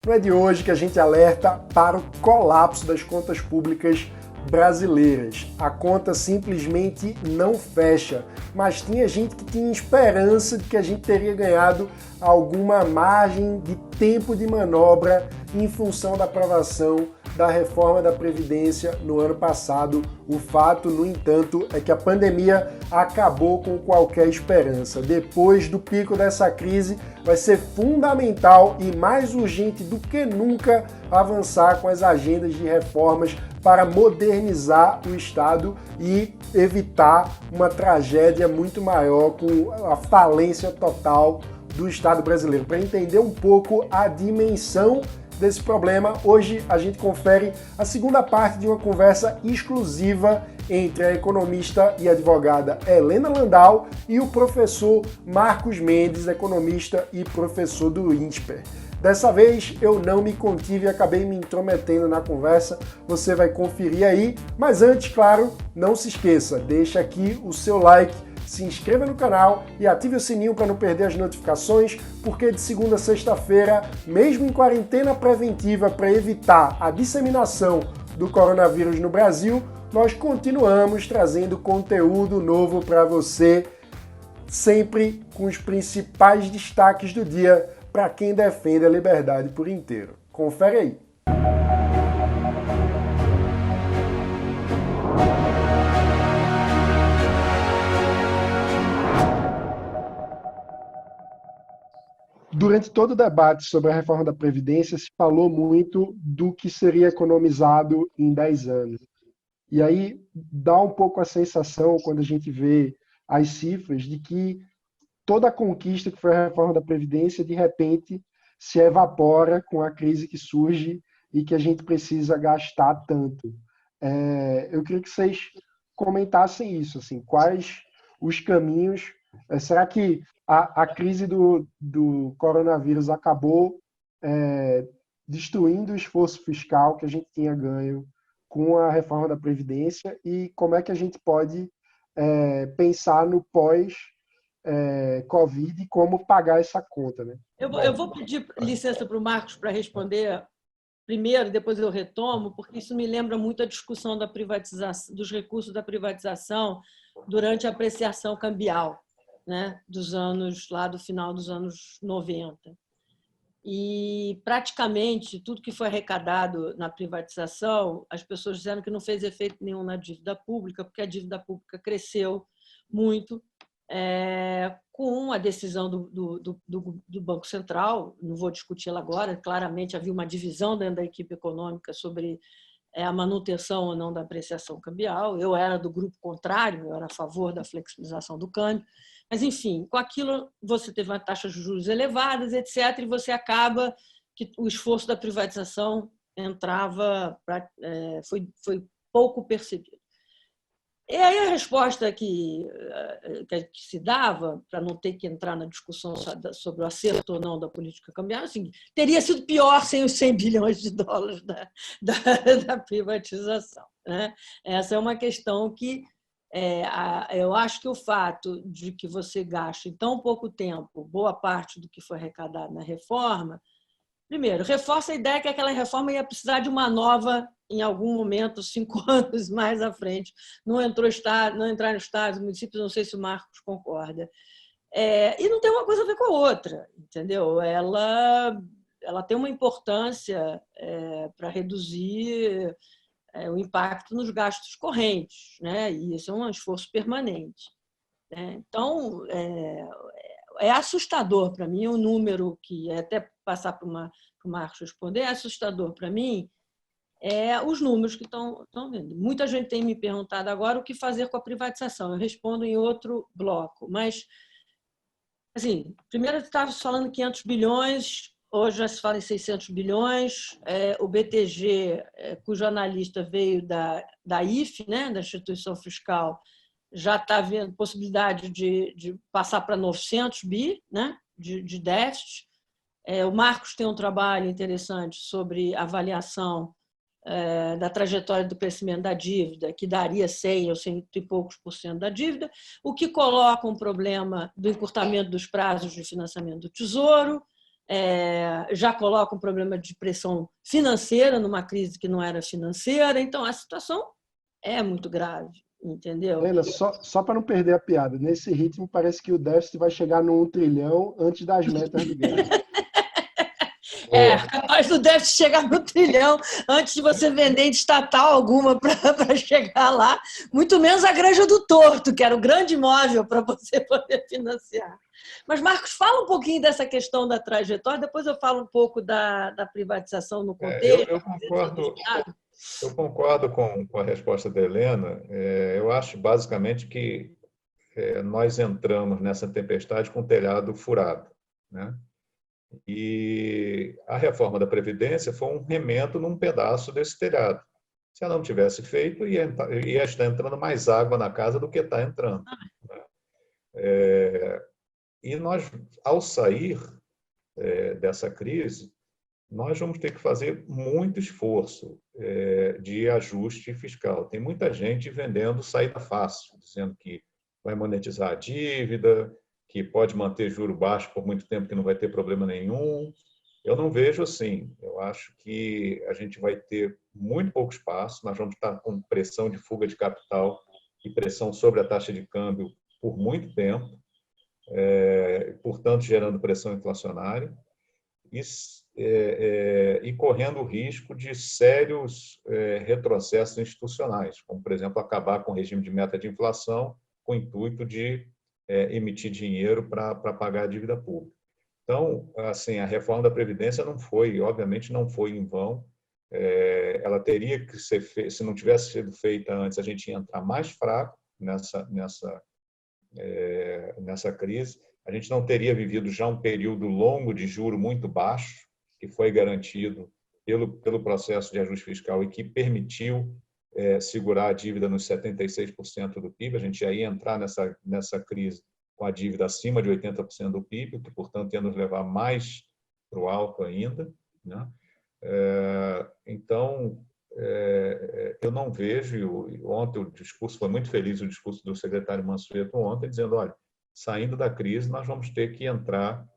Não é de hoje que a gente alerta para o colapso das contas públicas brasileiras. A conta simplesmente não fecha, mas tinha gente que tinha esperança de que a gente teria ganhado alguma margem de tempo de manobra em função da aprovação da reforma da Previdência no ano passado. O fato, no entanto, é que a pandemia acabou com qualquer esperança. Depois do pico dessa crise, vai ser fundamental e mais urgente do que nunca avançar com as agendas de reformas para modernizar o Estado e evitar uma tragédia muito maior com a falência total do Estado brasileiro. Para entender um pouco a dimensão desse problema, hoje a gente confere a segunda parte de uma conversa exclusiva entre a economista e advogada Helena Landau e o professor Marcos Mendes, economista e professor do INSPER. Dessa vez eu não me contive e acabei me intrometendo na conversa, você vai conferir aí, mas antes, claro, não se esqueça, deixa aqui o seu like, se inscreva no canal e ative o sininho para não perder as notificações, porque de segunda a sexta-feira, mesmo em quarentena preventiva para evitar a disseminação do coronavírus no Brasil, nós continuamos trazendo conteúdo novo para você, sempre com os principais destaques do dia para quem defende a liberdade por inteiro. Confere aí. Durante todo o debate sobre a reforma da Previdência, se falou muito do que seria economizado em 10 anos. E aí dá um pouco a sensação, quando a gente vê as cifras, de que toda a conquista que foi a reforma da Previdência, de repente, se evapora com a crise que surge e que a gente precisa gastar tanto. Eu queria que vocês comentassem isso, assim, quais os caminhos. Será que a crise do coronavírus acabou destruindo o esforço fiscal que a gente tinha ganho com a reforma da Previdência e como é que a gente pode pensar no pós-Covid e como pagar essa conta, né? Eu vou pedir licença para o Marcos para responder primeiro, depois eu retomo, porque isso me lembra muito a discussão da privatização, dos recursos da privatização durante a apreciação cambial, né, dos anos lá do final dos anos 90. E praticamente tudo que foi arrecadado na privatização, as pessoas disseram que não fez efeito nenhum na dívida pública, porque a dívida pública cresceu muito com a decisão do Banco Central. Não vou discuti-la agora, claramente havia uma divisão dentro da equipe econômica sobre a manutenção ou não da apreciação cambial. Eu era do grupo contrário, eu era a favor da flexibilização do câmbio. Mas, enfim, com aquilo você teve uma taxa de juros elevadas, etc., e você acaba que o esforço da privatização foi pouco percebido. E aí a resposta que se dava, para não ter que entrar na discussão sobre o acerto ou não da política cambial, assim, teria sido pior sem os 100 bilhões de dólares da privatização, né? Essa é uma questão que eu acho que o fato de que você gaste em tão pouco tempo boa parte do que foi arrecadado na reforma, primeiro, reforça a ideia que aquela reforma ia precisar de uma nova em algum momento, 5 anos mais à frente. Não entraram estados, municípios, não sei se o Marcos concorda. E não tem uma coisa a ver com a outra, entendeu? Ela tem uma importância para reduzir o impacto nos gastos correntes, né? E isso é um esforço permanente, né? Então, é assustador para mim o número que, até passar para o Marcos responder, é assustador para mim os números que estão vendo. Muita gente tem me perguntado agora o que fazer com a privatização. Eu respondo em outro bloco, mas, assim, primeiro estava falando 500 bilhões, hoje já se fala em 600 bilhões. O BTG, cujo analista veio da IFE, né, da Instituição Fiscal, já está vendo possibilidade de passar para 900 bi, né, de déficit. O Marcos tem um trabalho interessante sobre avaliação da trajetória do crescimento da dívida, que daria 100 ou 100 e poucos por cento da dívida, o que coloca um problema do encurtamento dos prazos de financiamento do Tesouro, já coloca um problema de pressão financeira numa crise que não era financeira. Então, a situação é muito grave, entendeu? Helena, só para não perder a piada, nesse ritmo parece que o déficit vai chegar no 1 trilhão antes das metas de guerra. Capaz do déficit chegar no trilhão antes de você vender em estatal alguma para chegar lá, muito menos a Granja do Torto, que era o grande imóvel para você poder financiar. Mas, Marcos, fala um pouquinho dessa questão da trajetória, depois eu falo um pouco da privatização no contexto. Eu concordo com a resposta da Helena. Eu acho, basicamente, que nós entramos nessa tempestade com o telhado furado, né? E a reforma da Previdência foi um remendo num pedaço desse telhado. Se ela não tivesse feito, ia estar entrando mais água na casa do que está entrando, né? E nós, ao sair dessa crise, nós vamos ter que fazer muito esforço de ajuste fiscal. Tem muita gente vendendo saída fácil, dizendo que vai monetizar a dívida, que pode manter juro baixo por muito tempo, que não vai ter problema nenhum. Eu não vejo assim. Eu acho que a gente vai ter muito pouco espaço, nós vamos estar com pressão de fuga de capital e pressão sobre a taxa de câmbio por muito tempo, portanto, gerando pressão inflacionária e correndo o risco de sérios retrocessos institucionais, como, por exemplo, acabar com o regime de meta de inflação com o intuito de emitir dinheiro para pagar a dívida pública. Então, assim, a reforma da Previdência obviamente não foi em vão. Ela teria que ser feita, se não tivesse sido feita antes, a gente ia entrar mais fraco nessa crise. A gente não teria vivido já um período longo de juro muito baixo, que foi garantido pelo processo de ajuste fiscal e que permitiu segurar a dívida nos 76% do PIB. A gente já ia entrar nessa crise com a dívida acima de 80% do PIB, o que, portanto, ia nos levar mais para o alto ainda, né? Então, eu não vejo, e ontem o discurso foi muito feliz, o discurso do secretário Mansueto ontem, dizendo, olha, saindo da crise, nós vamos ter que entrar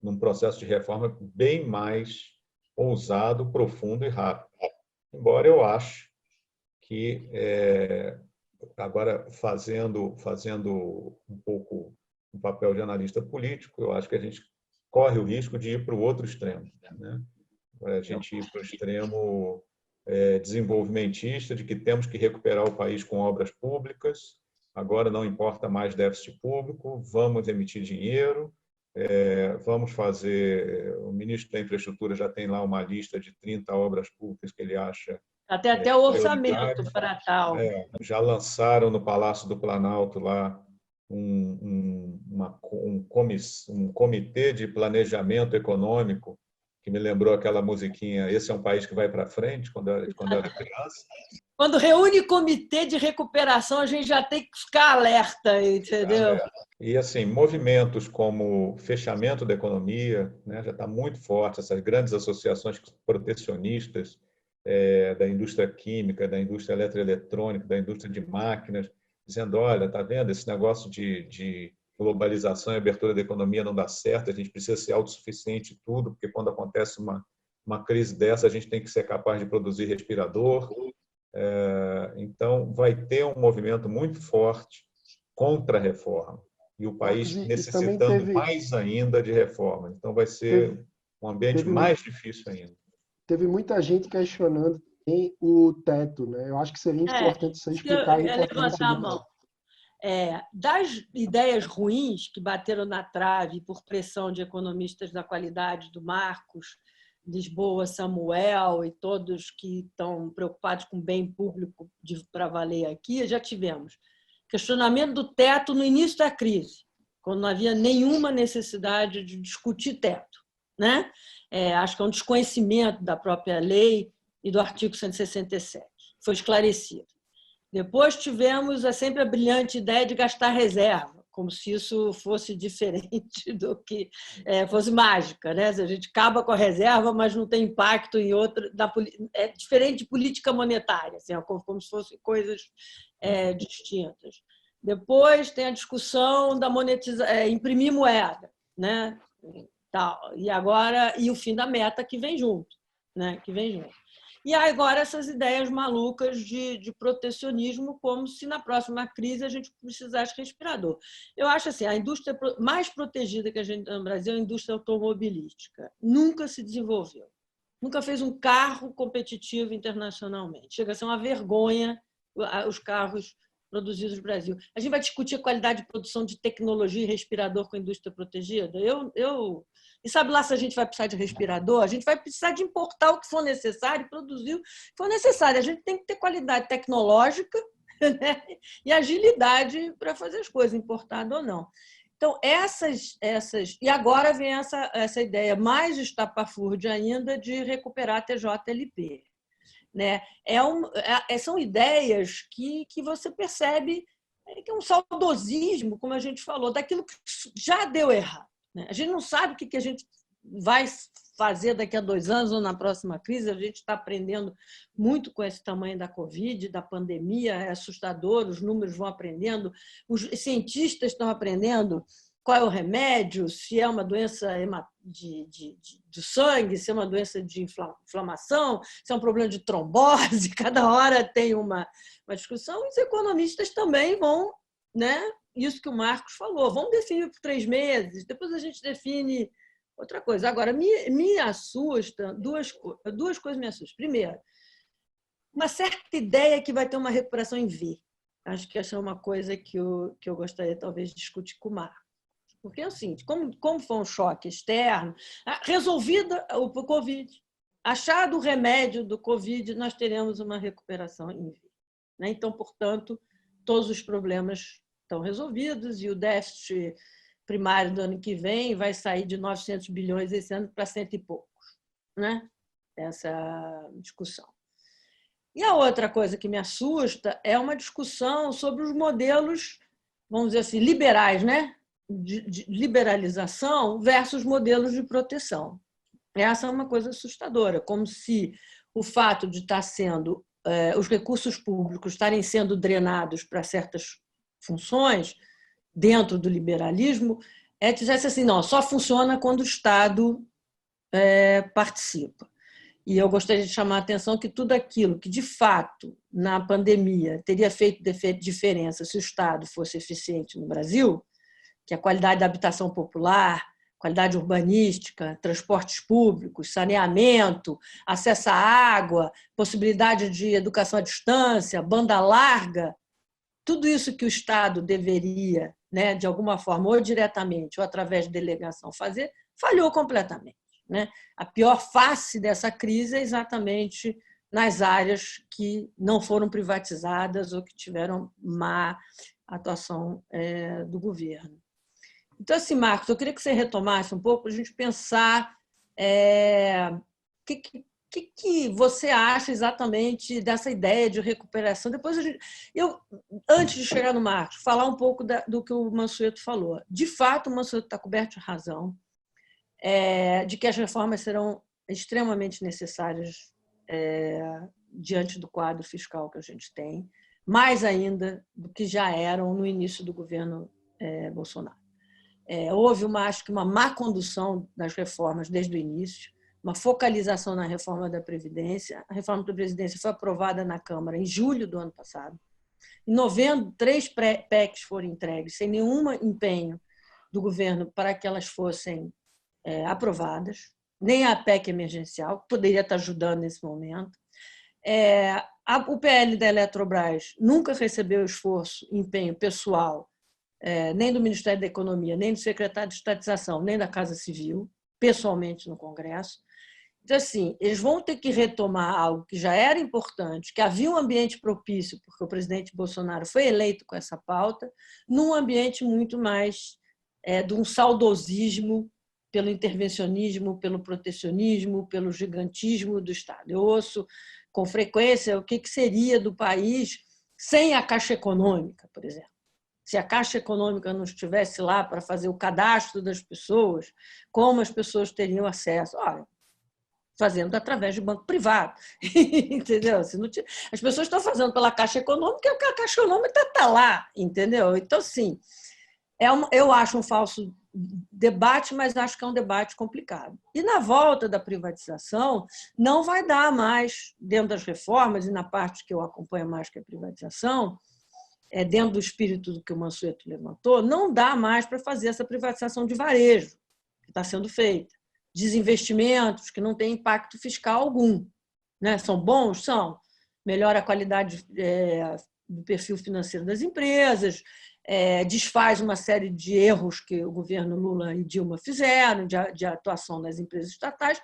num processo de reforma bem mais ousado, profundo e rápido. Embora eu ache que, agora fazendo um pouco um papel de analista político, eu acho que a gente corre o risco de ir para o outro extremo, né? A gente ir para o extremo desenvolvimentista, de que temos que recuperar o país com obras públicas, agora não importa mais déficit público, vamos emitir dinheiro, vamos fazer... O ministro da Infraestrutura já tem lá uma lista de 30 obras públicas que ele acha... Até o orçamento para tal. Já lançaram no Palácio do Planalto lá um comitê de planejamento econômico, que me lembrou aquela musiquinha Esse é um país que vai para frente, quando eu era criança. Quando reúne comitê de recuperação, a gente já tem que ficar alerta, entendeu? E, assim, movimentos como fechamento da economia, né, já está muito forte, essas grandes associações protecionistas da indústria química, da indústria eletroeletrônica, da indústria de máquinas, dizendo, olha, está vendo, esse negócio de globalização e abertura da economia não dá certo, a gente precisa ser autossuficiente em tudo, porque quando acontece uma crise dessa, a gente tem que ser capaz de produzir respirador. Então, vai ter um movimento muito forte contra a reforma, e o país necessitando mais ainda de reforma. Então, vai ser um ambiente mais difícil ainda. Teve muita gente questionando o teto, né? Eu acho que seria importante você explicar a importância do teto. Das ideias ruins que bateram na trave por pressão de economistas da qualidade do Marcos, Lisboa, Samuel e todos que estão preocupados com o bem público para valer aqui, já tivemos questionamento do teto no início da crise, quando não havia nenhuma necessidade de discutir teto, né? Acho que é um desconhecimento da própria lei e do artigo 167. Foi esclarecido. Depois tivemos sempre a brilhante ideia de gastar reserva, como se isso fosse diferente do que fosse mágica, né? A gente acaba com a reserva, mas não tem impacto em outra... É diferente de política monetária, assim, como se fossem coisas distintas. Depois tem a discussão da imprimir moeda, né? Tal. E agora, e o fim da meta que vem junto, né? Que vem junto. E agora essas ideias malucas de protecionismo, como se na próxima crise a gente precisasse de respirador. Eu acho assim, a indústria mais protegida que a gente tem no Brasil é a indústria automobilística. Nunca se desenvolveu. Nunca fez um carro competitivo internacionalmente. Chega a ser uma vergonha os carros produzidos no Brasil. A gente vai discutir a qualidade de produção de tecnologia e respirador com a indústria protegida? E sabe lá se a gente vai precisar de respirador? A gente vai precisar de importar o que for necessário, produzir o que for necessário. A gente tem que ter qualidade tecnológica, né? E agilidade para fazer as coisas, importado ou não. Então, essas... E agora vem essa ideia mais estapafúrdia ainda de recuperar a TJLP. Né? São ideias que você percebe que é um saudosismo, como a gente falou, daquilo que já deu errado. Né? A gente não sabe o que a gente vai fazer daqui a 2 anos ou na próxima crise. A gente está aprendendo muito com esse tamanho da Covid, da pandemia, é assustador, os números vão aprendendo, os cientistas estão aprendendo qual é o remédio, se é uma doença do sangue, se é uma doença de inflamação, se é um problema de trombose, cada hora tem uma discussão. Os economistas também vão, né? Isso que o Marcos falou, vamos definir por 3 meses, depois a gente define outra coisa. Agora, me assusta, duas coisas me assustam. Primeiro, uma certa ideia que vai ter uma recuperação em V. Acho que essa é uma coisa que eu gostaria, talvez, de discutir com o Marcos. Porque, assim, como foi um choque externo, resolvida o Covid, achado o remédio do Covid, nós teremos uma recuperação em V. Né? Então, portanto, todos os problemas estão resolvidos e o déficit primário do ano que vem vai sair de 900 bilhões esse ano para 100 e poucos. Né? Essa discussão. E a outra coisa que me assusta é uma discussão sobre os modelos, vamos dizer assim, liberais, né? De liberalização versus modelos de proteção. Essa é uma coisa assustadora, como se o fato de estar sendo os recursos públicos estarem sendo drenados para certas funções dentro do liberalismo dissesse assim, não, só funciona quando o Estado participa. E eu gostaria de chamar a atenção que tudo aquilo que, de fato, na pandemia teria feito diferença se o Estado fosse eficiente no Brasil, que é a qualidade da habitação popular, qualidade urbanística, transportes públicos, saneamento, acesso à água, possibilidade de educação à distância, banda larga, tudo isso que o Estado deveria, né, de alguma forma, ou diretamente ou através de delegação fazer, falhou completamente. Né? A pior face dessa crise é exatamente nas áreas que não foram privatizadas ou que tiveram má atuação do governo. Então, assim, Marcos, eu queria que você retomasse um pouco para a gente pensar o que você acha exatamente dessa ideia de recuperação. Depois, antes de chegar no Marcos, falar um pouco do que o Mansueto falou. De fato, o Mansueto está coberto de razão de que as reformas serão extremamente necessárias diante do quadro fiscal que a gente tem, mais ainda do que já eram no início do governo Bolsonaro. Houve acho que uma má condução das reformas desde o início, uma focalização na reforma da Previdência. A reforma da Previdência foi aprovada na Câmara em julho do ano passado. Em novembro, 3 PECs foram entregues, sem nenhum empenho do governo para que elas fossem aprovadas, nem a PEC emergencial, que poderia estar ajudando nesse momento. O PL da Eletrobras nunca recebeu esforço, empenho pessoal, nem do Ministério da Economia, nem do secretário de Estatização, nem da Casa Civil, pessoalmente no Congresso. Então, assim, eles vão ter que retomar algo que já era importante, que havia um ambiente propício, porque o presidente Bolsonaro foi eleito com essa pauta, num ambiente muito mais de um saudosismo pelo intervencionismo, pelo protecionismo, pelo gigantismo do Estado. Eu ouço com frequência o que seria do país sem a Caixa Econômica, por exemplo. Se a Caixa Econômica não estivesse lá para fazer o cadastro das pessoas, como as pessoas teriam acesso? Olha, fazendo através de banco privado. Entendeu? As pessoas estão fazendo pela Caixa Econômica e a Caixa Econômica está lá. Entendeu? Então, sim, eu acho um falso debate, mas acho que é um debate complicado. E na volta da privatização, não vai dar mais, dentro das reformas e na parte que eu acompanho mais que a privatização, dentro do espírito do que o Mansueto levantou, não dá mais para fazer essa privatização de varejo que está sendo feita. Desinvestimentos que não têm impacto fiscal algum. Né? São bons? São. Melhora a qualidade do perfil financeiro das empresas, desfaz uma série de erros que o governo Lula e Dilma fizeram de atuação das empresas estatais,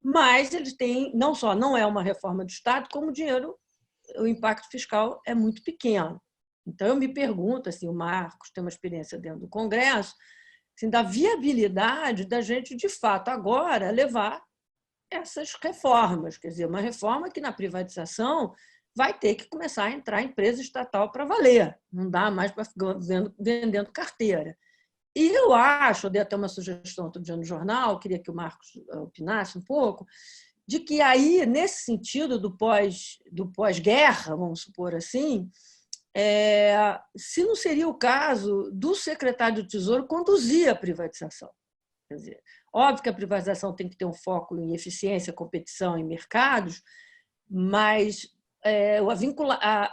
mas eles têm, não só não é uma reforma do Estado, como o impacto fiscal é muito pequeno. Então, eu me pergunto, assim, o Marcos tem uma experiência dentro do Congresso, assim, da viabilidade da gente, de fato, agora levar essas reformas. Quer dizer, uma reforma que, na privatização, vai ter que começar a entrar empresa estatal para valer. Não dá mais para ficar vendendo carteira. E eu acho, eu dei até uma sugestão outro dia no jornal, queria que o Marcos opinasse um pouco, de que aí, nesse sentido do pós-guerra, vamos supor assim, se não seria o caso do secretário do Tesouro conduzir a privatização. Quer dizer, óbvio que a privatização tem que ter um foco em eficiência, competição em mercados, mas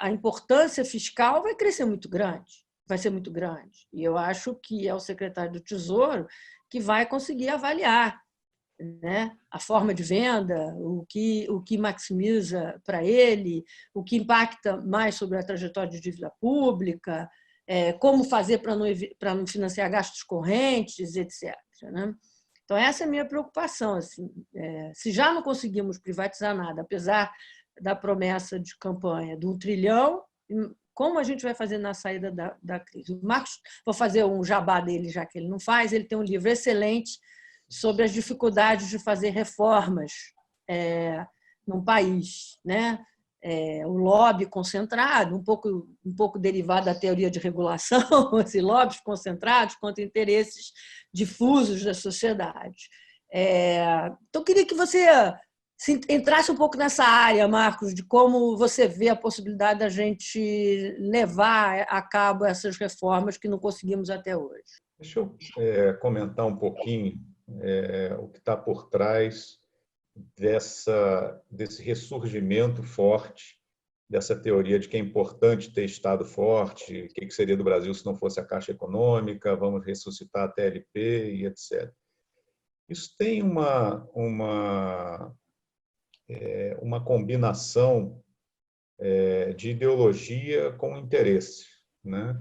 a importância fiscal vai crescer muito grande, vai ser muito grande. E eu acho que é o secretário do Tesouro que vai conseguir avaliar, né, a forma de venda, o que maximiza para ele, o que impacta mais sobre a trajetória de dívida pública, como fazer para não financiar gastos correntes, etc. Né? Então, essa é a minha preocupação. Assim, se já não conseguimos privatizar nada, apesar da promessa de campanha de 1 trilhão, como a gente vai fazer na saída da crise? O Marcos, vou fazer um jabá dele, já que ele não faz, ele tem um livro excelente sobre as dificuldades de fazer reformas num país, né? O lobby concentrado, um pouco derivado da teoria de regulação, esses lobbies concentrados contra interesses difusos da sociedade. Então, queria que você entrasse um pouco nessa área, Marcos, de como você vê a possibilidade da gente levar a cabo essas reformas que não conseguimos até hoje. Deixa eu comentar um pouquinho o que está por trás desse ressurgimento forte, dessa teoria de que é importante ter Estado forte, o que seria do Brasil se não fosse a Caixa Econômica, vamos ressuscitar a TLP e etc. Isso tem uma combinação de ideologia com interesse, né?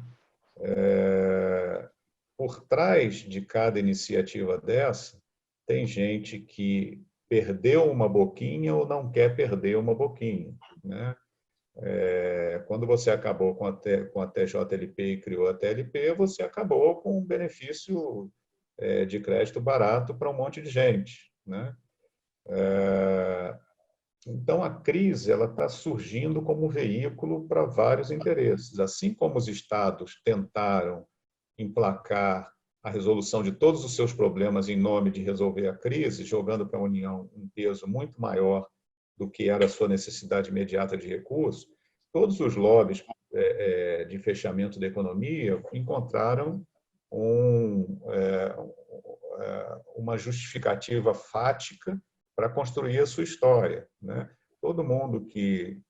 Por trás de cada iniciativa dessa, tem gente que perdeu uma boquinha ou não quer perder uma boquinha, né? Quando você acabou com a TJLP e criou a TLP, você acabou com um benefício de crédito barato para um monte de gente, né? Então, a crise está surgindo como veículo para vários interesses. Assim como os estados tentaram emplacar a resolução de todos os seus problemas em nome de resolver a crise, jogando para a União um peso muito maior do que era a sua necessidade imediata de recursos, todos os lobbies de fechamento da economia encontraram uma justificativa fática para construir a sua história, né? Todo mundo que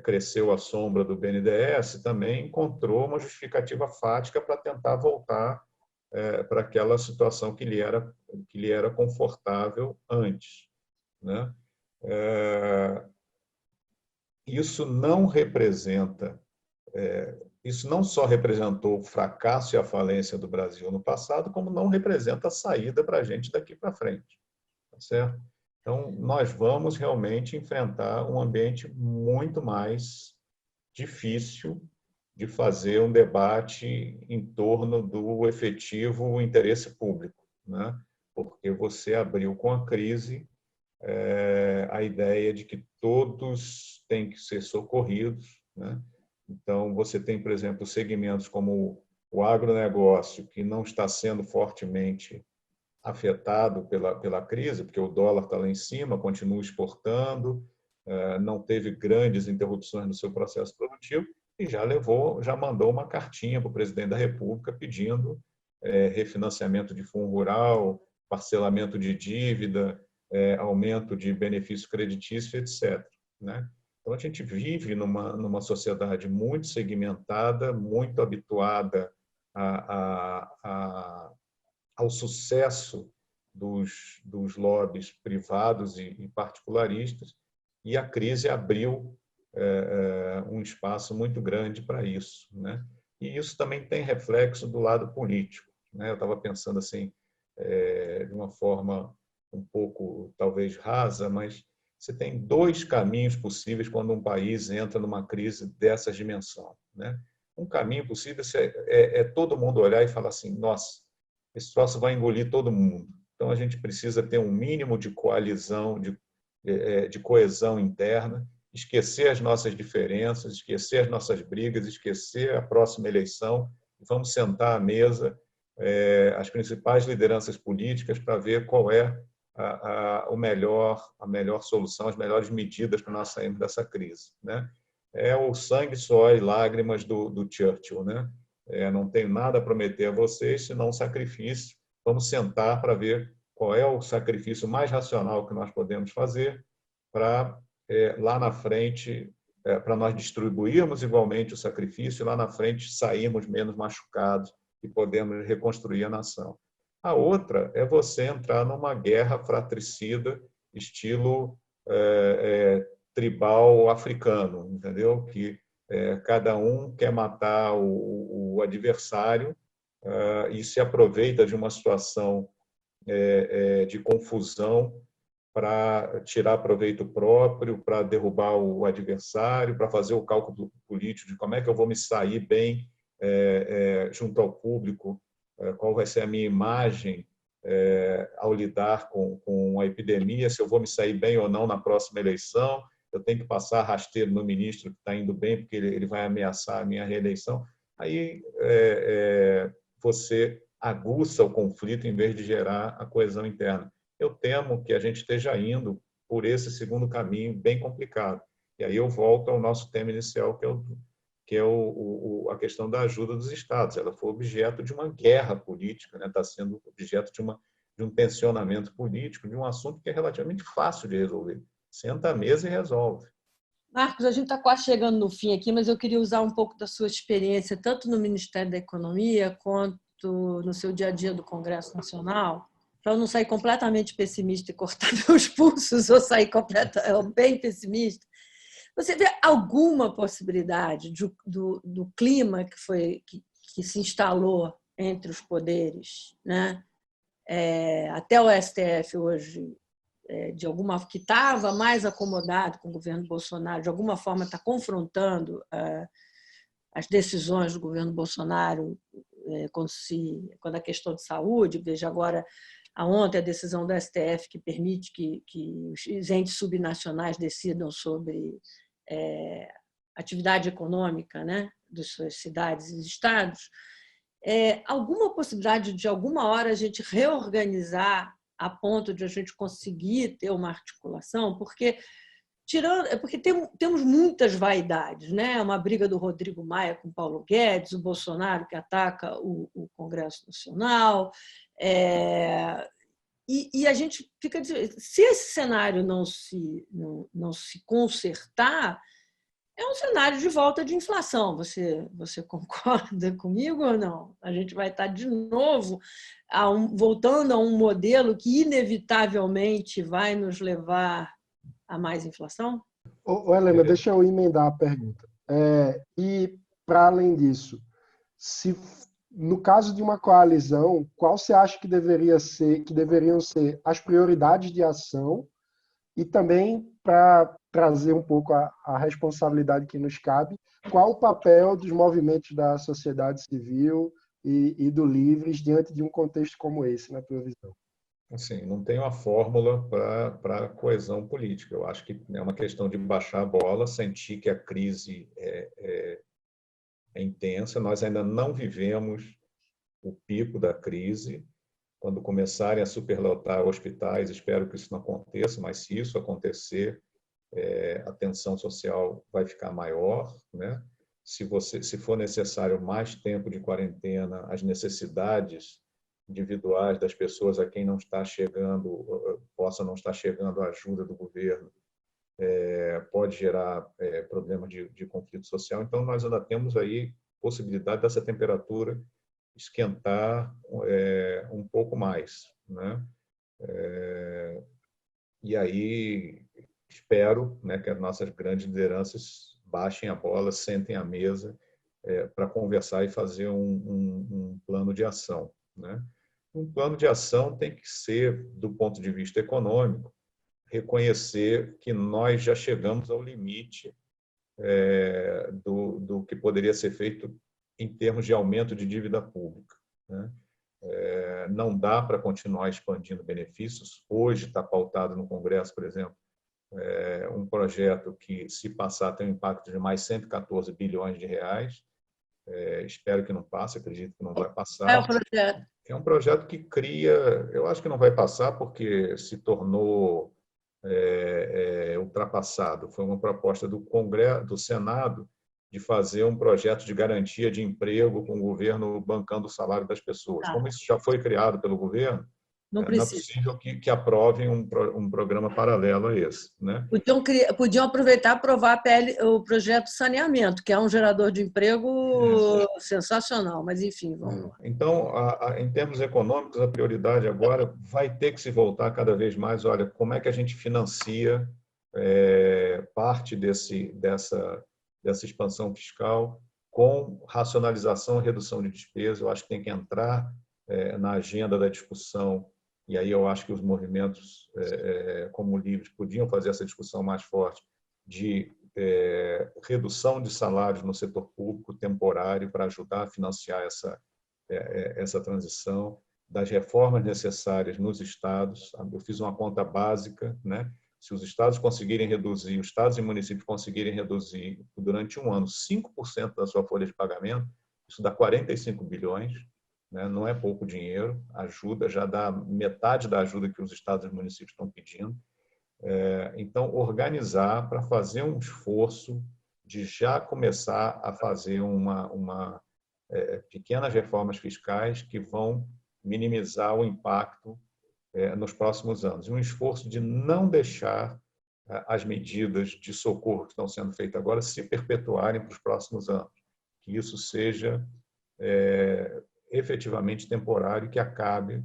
cresceu à sombra do BNDES também encontrou uma justificativa fática para tentar voltar para aquela situação que lhe era confortável antes, né? Isso não só representou o fracasso e a falência do Brasil no passado, como não representa a saída para a gente daqui para frente, tá certo? Então, nós vamos realmente enfrentar um ambiente muito mais difícil de fazer um debate em torno do efetivo interesse público, né? Porque você abriu com a crise a ideia de que todos têm que ser socorridos, né? Então, você tem, por exemplo, segmentos como o agronegócio, que não está sendo fortemente afetado pela crise, porque o dólar está lá em cima, continua exportando, não teve grandes interrupções no seu processo produtivo e já mandou uma cartinha para o presidente da República pedindo refinanciamento de fundo rural, parcelamento de dívida, aumento de benefício creditício, etc., né? Então, a gente vive numa sociedade muito segmentada, muito habituada ao sucesso dos lobbies privados e particularistas, e a crise abriu um espaço muito grande para isso, né? E isso também tem reflexo do lado político, né? Eu estava pensando assim, de uma forma um pouco, talvez, rasa, mas você tem dois caminhos possíveis quando um país entra numa crise dessa dimensão, né? Um caminho possível é todo mundo olhar e falar assim, nossa, esse troço vai engolir todo mundo. Então, a gente precisa ter um mínimo de coalizão, de coesão interna, esquecer as nossas diferenças, esquecer as nossas brigas, esquecer a próxima eleição, e vamos sentar à mesa, as principais lideranças políticas, para ver qual é a melhor solução, as melhores medidas para nós sairmos dessa crise, né? É o sangue, suor e lágrimas do Churchill, né? Não tenho nada a prometer a vocês, senão um sacrifício. Vamos sentar para ver qual é o sacrifício mais racional que nós podemos fazer para, lá na frente, para nós distribuirmos igualmente o sacrifício e lá na frente sairmos menos machucados e podemos reconstruir a nação. A outra é você entrar numa guerra fratricida, estilo tribal africano, entendeu? Que cada um quer matar o adversário e se aproveita de uma situação de confusão para tirar proveito próprio, para derrubar o adversário, para fazer o cálculo político de como é que eu vou me sair bem junto ao público, qual vai ser a minha imagem ao lidar com a epidemia, se eu vou me sair bem ou não na próxima eleição, eu tenho que passar rasteiro no ministro que está indo bem, porque ele vai ameaçar a minha reeleição. Aí você aguça o conflito em vez de gerar a coesão interna. Eu temo que a gente esteja indo por esse segundo caminho bem complicado. E aí eu volto ao nosso tema inicial, que é a questão da ajuda dos Estados. Ela foi objeto de uma guerra política, né? Está sendo objeto de um tensionamento político, de um assunto que é relativamente fácil de resolver. Senta à mesa e resolve. Marcos, a gente está quase chegando no fim aqui, mas eu queria usar um pouco da sua experiência, tanto no Ministério da Economia, quanto no seu dia a dia do Congresso Nacional, para eu não sair completamente pessimista e cortar meus pulsos, ou sair bem pessimista. Você vê alguma possibilidade do clima que se instalou entre os poderes, né? Até o STF hoje, que estava mais acomodado com o governo Bolsonaro, de alguma forma está confrontando as decisões do governo Bolsonaro quando a questão de saúde, veja agora ontem a decisão do STF que permite que os entes subnacionais decidam sobre atividade econômica, né, das suas cidades e estados, alguma possibilidade de alguma hora a gente reorganizar a ponto de a gente conseguir ter uma articulação, porque temos muitas vaidades, né? Uma briga do Rodrigo Maia com Paulo Guedes, o Bolsonaro que ataca o Congresso Nacional, e a gente fica dizendo, se esse cenário não se consertar, é um cenário de volta de inflação. Você concorda comigo ou não? A gente vai estar de novo voltando a um modelo que inevitavelmente vai nos levar a mais inflação? Helena, deixa eu emendar a pergunta. E, para além disso, no caso de uma coalizão, qual você acha que deveriam ser as prioridades de ação e também, para trazer um pouco a responsabilidade que nos cabe, qual o papel dos movimentos da sociedade civil e do Livres diante de um contexto como esse, na tua visão? Assim, não tem uma fórmula para a coesão política. Eu acho que é uma questão de baixar a bola, sentir que a crise é intensa. Nós ainda não vivemos o pico da crise. Quando começarem a superlotar hospitais, espero que isso não aconteça, mas se isso acontecer, a tensão social vai ficar maior, né? se for necessário mais tempo de quarentena, as necessidades individuais das pessoas a quem não está chegando, possa não estar chegando a ajuda do governo, pode gerar problema de conflito social. Então, nós ainda temos aí possibilidade dessa temperatura esquentar um pouco mais, né? E aí espero, né, que as nossas grandes lideranças baixem a bola, sentem à mesa para conversar e fazer um plano de ação, né? Um plano de ação tem que ser, do ponto de vista econômico, reconhecer que nós já chegamos ao limite do que poderia ser feito em termos de aumento de dívida pública, né? Não dá para continuar expandindo benefícios. Hoje está pautado no Congresso, por exemplo, um projeto que, se passar, tem um impacto de mais 114 bilhões de reais. Espero que não passe, acredito que não vai passar. É o projeto. É um projeto que cria, eu acho que não vai passar porque se tornou ultrapassado. Foi uma proposta do Congresso, do Senado, de fazer um projeto de garantia de emprego com o governo bancando o salário das pessoas. Como isso já foi criado pelo governo, Não não é possível que aprovem um programa paralelo a esse, né? Podiam aproveitar e aprovar o projeto de saneamento, que é um gerador de emprego sensacional, mas enfim, vamos lá. Então, em termos econômicos, a prioridade agora vai ter que se voltar cada vez mais, olha, como é que a gente financia parte dessa expansão fiscal com racionalização e redução de despesas. Eu acho que tem que entrar na agenda da discussão, e aí eu acho que os movimentos como o Livres podiam fazer essa discussão mais forte de redução de salários no setor público temporário para ajudar a financiar essa transição, das reformas necessárias nos estados. Eu fiz uma conta básica, né? Se os estados conseguirem reduzir, os estados e municípios conseguirem reduzir durante um ano 5% da sua folha de pagamento, isso dá 45 bilhões, né? Não é pouco dinheiro, ajuda, já dá metade da ajuda que os estados e municípios estão pedindo. Então, organizar para fazer um esforço de já começar a fazer pequenas reformas fiscais que vão minimizar o impacto nos próximos anos. Um esforço de não deixar as medidas de socorro que estão sendo feitas agora se perpetuarem para os próximos anos. Que isso seja efetivamente temporário e que acabe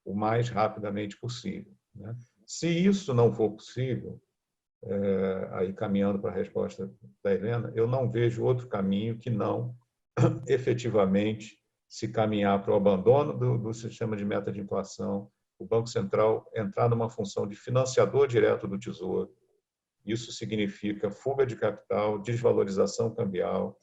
o mais rapidamente possível, né? Se isso não for possível, aí caminhando para a resposta da Helena, eu não vejo outro caminho que não efetivamente se caminhar para o abandono do sistema de meta de inflação, o Banco Central entrar numa função de financiador direto do Tesouro. Isso significa fuga de capital, desvalorização cambial,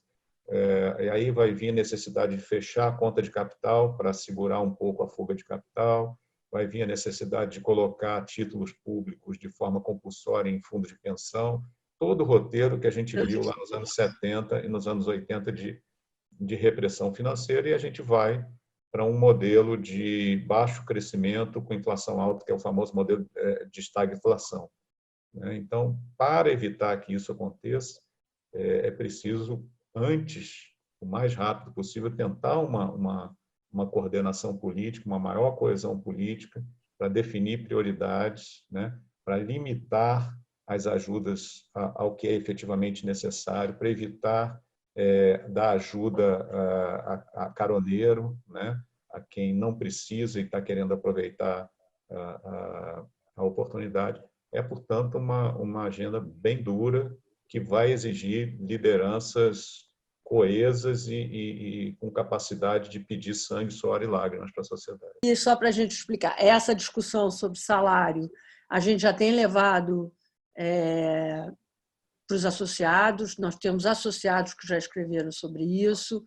e aí vai vir a necessidade de fechar a conta de capital para segurar um pouco a fuga de capital, vai vir a necessidade de colocar títulos públicos de forma compulsória em fundo de pensão, todo o roteiro que a gente viu lá nos anos 70 e nos anos 80 de repressão financeira, e a gente vai para um modelo de baixo crescimento com inflação alta, que é o famoso modelo de estagflação. Então, para evitar que isso aconteça, é preciso, antes, o mais rápido possível, tentar uma coordenação política, uma maior coesão política, para definir prioridades, né, para limitar as ajudas ao que é efetivamente necessário, para evitar dar ajuda a caroneiro, né, a quem não precisa e está querendo aproveitar a oportunidade. É, portanto, uma agenda bem dura que vai exigir lideranças coesas e com capacidade de pedir sangue, suor e lágrimas para a sociedade. E só para a gente explicar, essa discussão sobre salário, a gente já tem levado para os associados, nós temos associados que já escreveram sobre isso.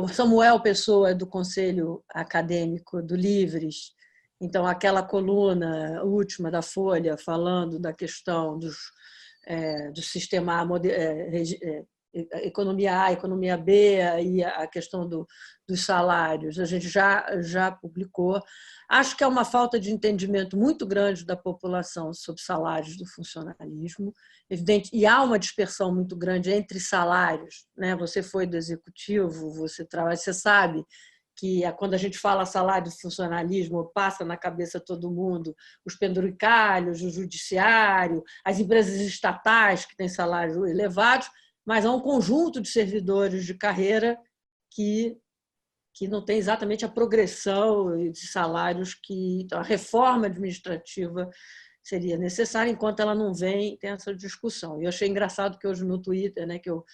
O Samuel Pessoa, do Conselho Acadêmico do Livres, então aquela coluna última da Folha falando da questão do sistema economia A, economia B e a questão dos salários, a gente já publicou. Acho que é uma falta de entendimento muito grande da população sobre salários do funcionalismo, evidente, e há uma dispersão muito grande entre salários, né? Você foi do executivo, você trabalha, você sabe que quando a gente fala salário do funcionalismo, passa na cabeça todo mundo os penduricalhos, o judiciário, as empresas estatais que têm salários elevados, mas há um conjunto de servidores de carreira que não tem exatamente a progressão de salários que... Então, a reforma administrativa seria necessária, enquanto ela não vem, tem essa discussão. E eu achei engraçado que hoje no Twitter, né, que eu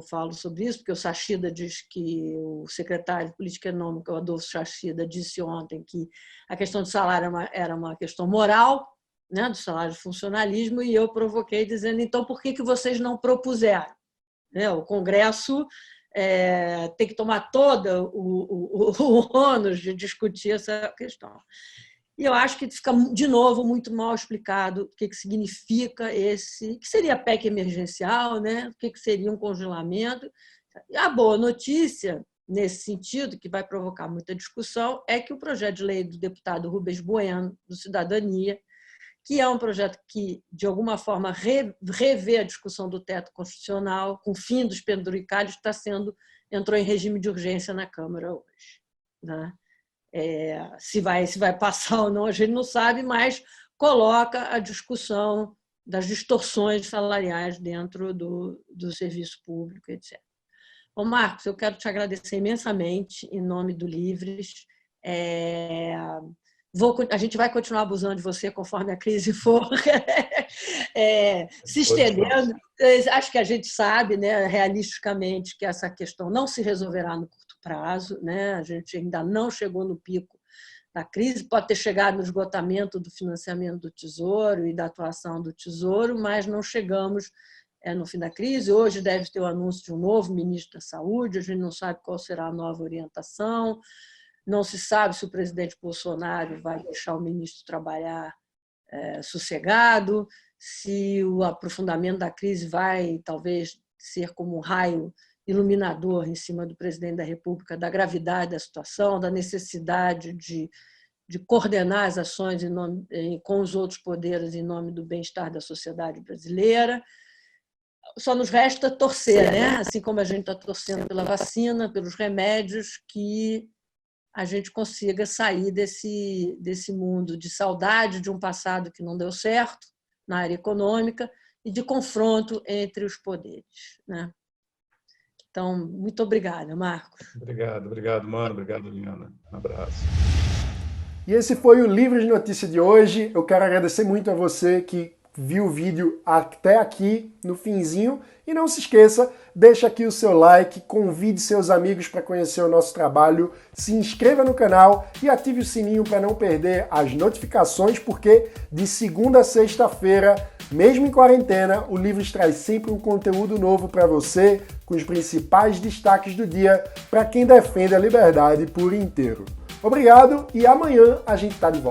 falo sobre isso, porque o Chachida diz que o secretário de Política Econômica, o Adolfo Chachida, disse ontem que a questão do salário era uma questão moral, né, do salário de funcionalismo, e eu provoquei dizendo, então, por que vocês não propuseram? O Congresso tem que tomar todo o ônus de discutir essa questão. E eu acho que fica, de novo, muito mal explicado o que significa que seria a PEC emergencial, né? O que seria um congelamento. E a boa notícia, nesse sentido, que vai provocar muita discussão, é que o projeto de lei do deputado Rubens Bueno, do Cidadania, que é um projeto que, de alguma forma, revê a discussão do teto constitucional, com o fim dos penduricalhos, entrou em regime de urgência na Câmara hoje, né? Se vai passar ou não, a gente não sabe, mas coloca a discussão das distorções salariais dentro do serviço público, etc. Bom, Marcos, eu quero te agradecer imensamente, em nome do Livres. A gente vai continuar abusando de você conforme a crise for se estendendo. Acho que a gente sabe, né, realisticamente, que essa questão não se resolverá no curto prazo, né? A gente ainda não chegou no pico da crise, pode ter chegado no esgotamento do financiamento do Tesouro e da atuação do Tesouro, mas não chegamos no fim da crise. Hoje deve ter o anúncio de um novo ministro da Saúde, a gente não sabe qual será a nova orientação. Não se sabe se o presidente Bolsonaro vai deixar o ministro trabalhar sossegado, se o aprofundamento da crise vai, talvez, ser como um raio iluminador em cima do presidente da República, da gravidade da situação, da necessidade de coordenar as ações com os outros poderes em nome do bem-estar da sociedade brasileira. Só nos resta torcer, né? Assim como a gente está torcendo pela vacina, pelos remédios, que a gente consiga sair desse mundo de saudade de um passado que não deu certo na área econômica e de confronto entre os poderes, né? Então, muito obrigada, Marcos. Obrigado, Mano. Obrigado, Liana. Um abraço. E esse foi o Livros de Notícia de hoje. Eu quero agradecer muito a você que viu o vídeo até aqui no finzinho. E não se esqueça, deixa aqui o seu like, convide seus amigos para conhecer o nosso trabalho, se inscreva no canal e ative o sininho para não perder as notificações, porque de segunda a sexta-feira, mesmo em quarentena, o Livros traz sempre um conteúdo novo para você, com os principais destaques do dia para quem defende a liberdade por inteiro. Obrigado e amanhã a gente está de volta.